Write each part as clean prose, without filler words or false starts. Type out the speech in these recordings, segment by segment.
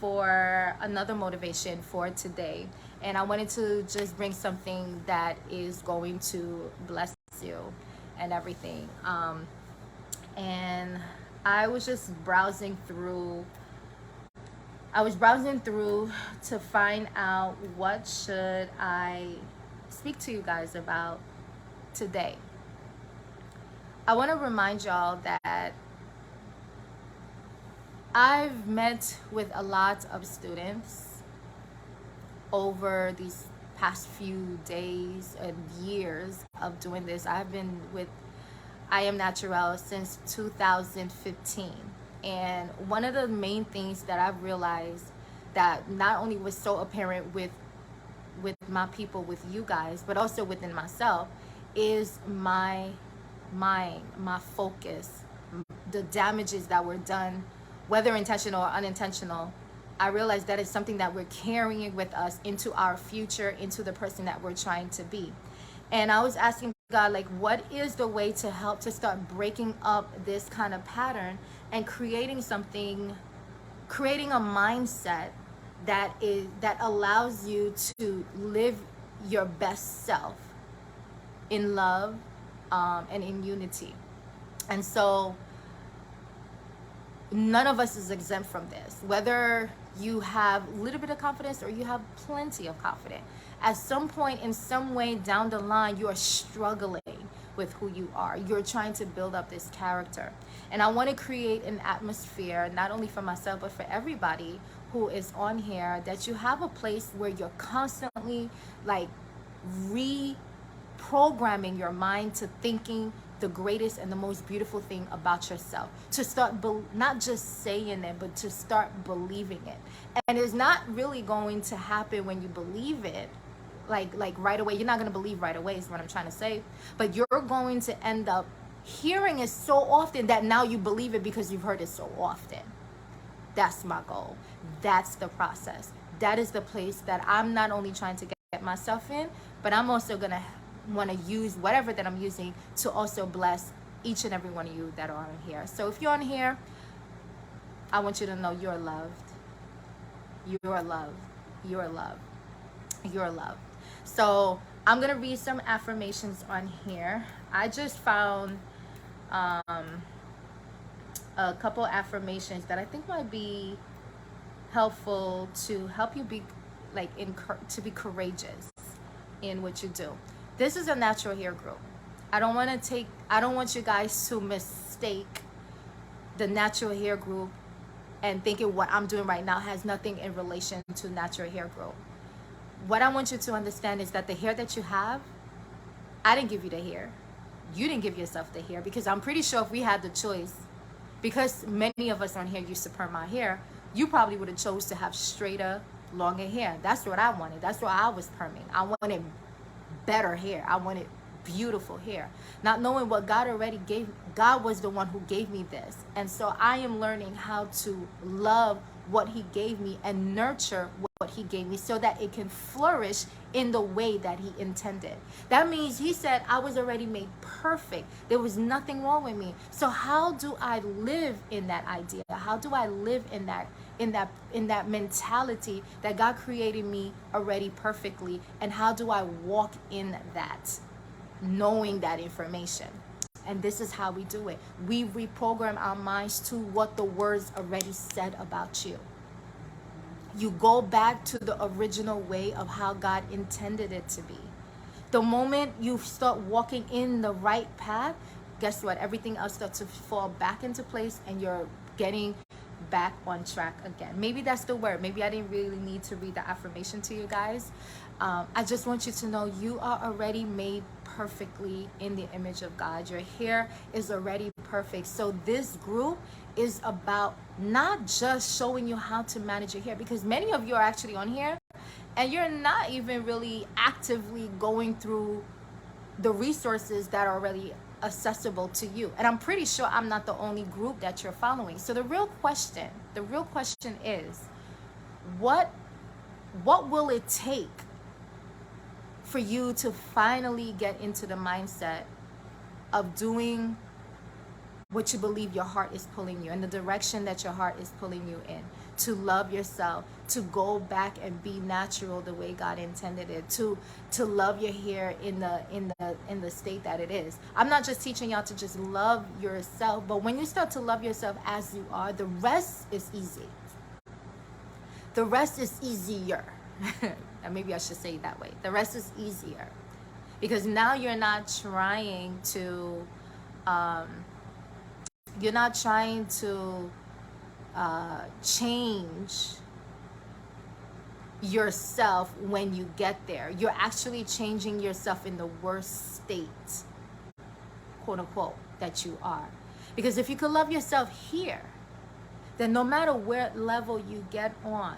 for another motivation for today, and I wanted to just bring something that is going to bless you and everything. And I was just browsing through. I was browsing through to find out what should I speak to you guys about today. I want to remind y'all that I've met with a lot of students over these past few days and years of doing this. I've been with I Am Natural since 2015. And one of the main things that I've realized that not only was so apparent with my people, with you guys, but also within myself, is my mind, my focus, the damages that were done, whether intentional or unintentional. I realized that is something that we're carrying with us into our future, into the person that we're trying to be. And I was asking God, like, what is the way to help to start breaking up this kind of pattern and creating a mindset that allows you to live your best self in love, and in unity. And so none of us is exempt from this, whether you have a little bit of confidence or you have plenty of confidence. At some point, in some way down the line, you are struggling with who you are. You're trying to build up this character. And I want to create an atmosphere, not only for myself, but for everybody who is on here, that you have a place where you're constantly like reprogramming your mind to thinking the greatest and the most beautiful thing about yourself, to start not just saying it, but to start believing it. And it's not really going to happen when you believe it like right away. You're not going to believe right away is what I'm trying to say, but you're going to end up hearing it so often that now you believe it because you've heard it so often. That's my goal. That's the process. That is the place that I'm not only trying to get myself in, but I'm also going to want to use whatever that I'm using to also bless each and every one of you that are on here. So if you're on here, I want you to know you're loved. You're loved. You're loved. You're loved. So I'm going to read some affirmations on here. I just found a couple affirmations that I think might be helpful to help you be to be courageous in what you do. This is a natural hair group. I don't want you guys to mistake the natural hair group and thinking what I'm doing right now has nothing in relation to natural hair group. What I want you to understand is that the hair that you have, I didn't give you the hair. You didn't give yourself the hair, because I'm pretty sure if we had the choice, because many of us on here used to perm my hair, you probably would have chose to have straighter, longer hair. That's what I wanted. That's what I was perming. I wanted better hair. I wanted beautiful hair. Not knowing what God already gave. God was the one who gave me this. And so I am learning how to love what he gave me and nurture what he gave me so that it can flourish in the way that he intended. That means he said I was already made perfect. There was nothing wrong with me. So how do I live in that idea? How do I live in that mentality that God created me already perfectly? And how do I walk in that, knowing that information? And this is how we do it. We reprogram our minds to what the words already said about you. You go back to the original way of how God intended it to be. The moment you start walking in the right path, guess what? Everything else starts to fall back into place and you're getting back on track again. Maybe that's the word. Maybe I didn't really need to read the affirmation to you guys. I just want you to know you are already made perfectly in the image of God. Your hair is already perfect. So this group is about not just showing you how to manage your hair, because many of you are actually on here and you're not even really actively going through the resources that are already accessible to you. And I'm pretty sure I'm not the only group that you're following. So the real question is, what will it take for you to finally get into the mindset of doing what you believe your heart is pulling you, in the direction that your heart is pulling you in? to love yourself, to go back and be natural the way God intended it, to love your hair in the state that it is. I'm not just teaching y'all to just love yourself, but when you start to love yourself as you are, the rest is easy. The rest is easier. And maybe I should say it that way. The rest is easier. Because now you're not trying to change yourself when you get there. You're actually changing yourself in the worst state, quote unquote, that you are. Because if you could love yourself here, then no matter what level you get on,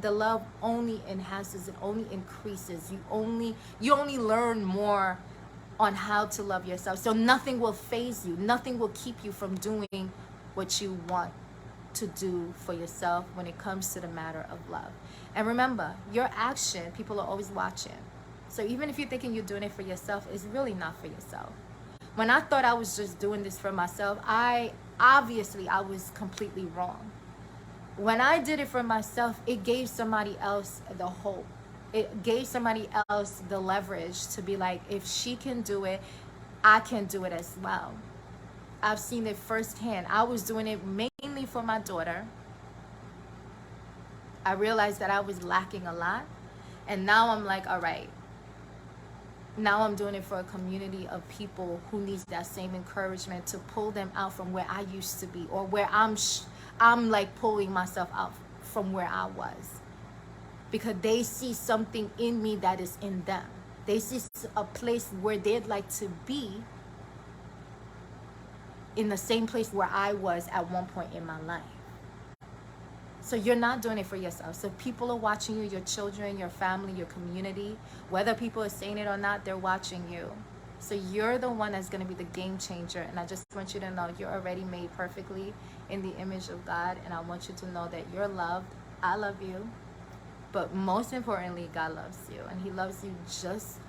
the love only enhances, it only increases. You only learn more on how to love yourself. So nothing will faze you. Nothing will keep you from doing what you want to do for yourself when it comes to the matter of love. And remember, your action, people are always watching. So even if you're thinking you're doing it for yourself, it's really not for yourself. When I thought I was just doing this for myself, obviously I was completely wrong. When I did it for myself, it gave somebody else the hope. It gave somebody else the leverage to be like, if she can do it, I can do it as well. I've seen it firsthand. I was doing it mainly for my daughter. I realized that I was lacking a lot. And now I'm like, all right. Now I'm doing it for a community of people who needs that same encouragement to pull them out from where I used to be, or where I'm like pulling myself out from where I was. Because they see something in me that is in them. They see a place where they'd like to be, in the same place where I was at one point in my life. So you're not doing it for yourself. So people are watching you, your children, your family, your community. Whether people are saying it or not, they're watching you. So you're the one that's going to be the game changer. And I just want you to know you're already made perfectly in the image of God. And I want you to know that you're loved. I love you. But most importantly, God loves you. And he loves you just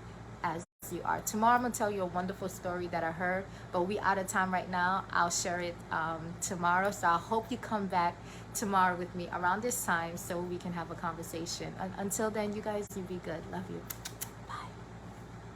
as you are. Tomorrow I'm going to tell you a wonderful story that I heard. But we out of time right now. I'll share it tomorrow. So I hope you come back tomorrow with me around this time so we can have a conversation. Until then, you guys, you be good. Love you.